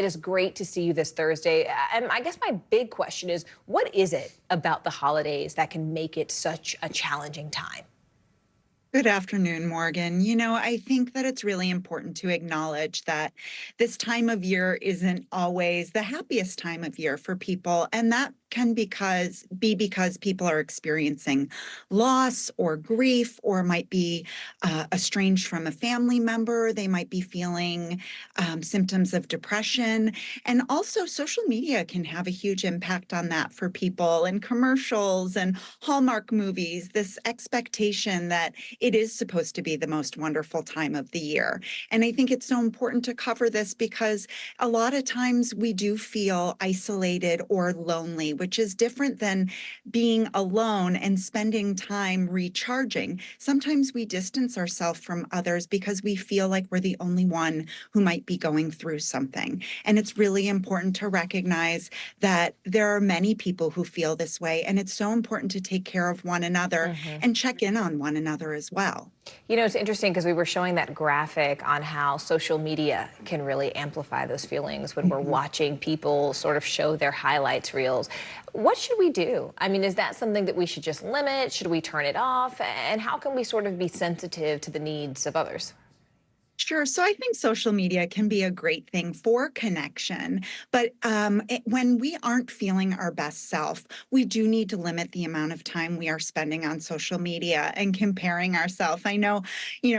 It is great to see you this Thursday. And I guess my big question is, what is it about the holidays that can make it such a challenging time? Good afternoon, Morgan. I think that it's really important to acknowledge that this time of year isn't always the happiest time of year for people, and that can be because people are experiencing loss or grief, or might be estranged from a family member. They might be feeling symptoms of depression, and also social media can have a huge impact on that for people. And commercials and Hallmark movies, this expectation that it is supposed to be the most wonderful time of the year. And I think it's so important to cover this because a lot of times we do feel isolated or lonely, which is different than being alone and spending time recharging. Sometimes we distance ourselves from others because we feel like we're the only one who might be going through something. And it's really important to recognize that there are many people who feel this way, and it's so important to take care of one another Mhm. and check in on one another as well. It's interesting because we were showing that graphic on how social media can really amplify those feelings when we're Mhm. watching people sort of show their highlights reels. What should we do? I mean, is that something that we should just limit? Should we turn it off? And how can we sort of be sensitive to the needs of others? Sure. So I think social media can be a great thing for connection, but when we aren't feeling our best self, we do need to limit the amount of time we are spending on social media and comparing ourselves. I know,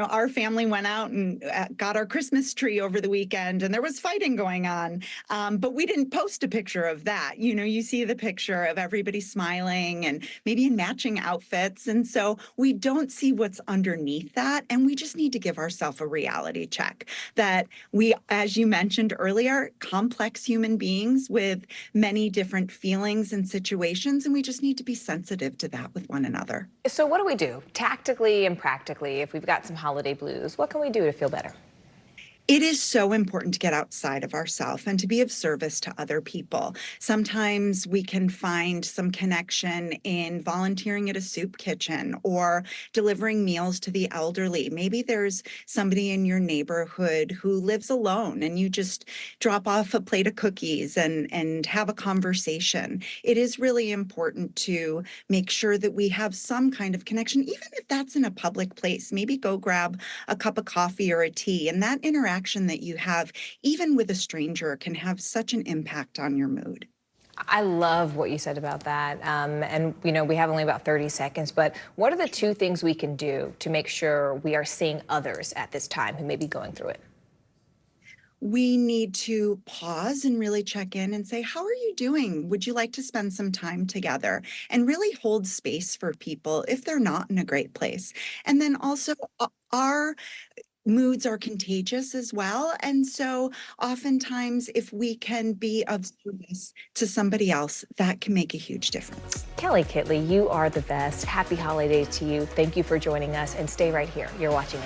our family went out and got our Christmas tree over the weekend, and there was fighting going on, but we didn't post a picture of that. You see the picture of everybody smiling and maybe in matching outfits, and so we don't see what's underneath that, and we just need to give ourselves a reality check that we, as you mentioned earlier, complex human beings with many different feelings and situations, and we just need to be sensitive to that with one another. So, what do we do tactically and practically if we've got some holiday blues? What can we do to feel better? It is so important to get outside of ourselves and to be of service to other people. Sometimes we can find some connection in volunteering at a soup kitchen or delivering meals to the elderly. Maybe there's somebody in your neighborhood who lives alone and you just drop off a plate of cookies and have a conversation. It is really important to make sure that we have some kind of connection, even if that's in a public place. Maybe go grab a cup of coffee or a tea, and that interaction that you have, even with a stranger, can have such an impact on your mood. I love what you said about that. We have only about 30 seconds, but what are the two things we can do to make sure we are seeing others at this time who may be going through it? We need to pause and really check in and say, how are you doing? Would you like to spend some time together? And really hold space for people if they're not in a great place. And then also, our moods are contagious as well. And so oftentimes, if we can be of service to somebody else, that can make a huge difference. Kelly Kitley, you are the best. Happy holidays to you. Thank you for joining us, and stay right here. You're watching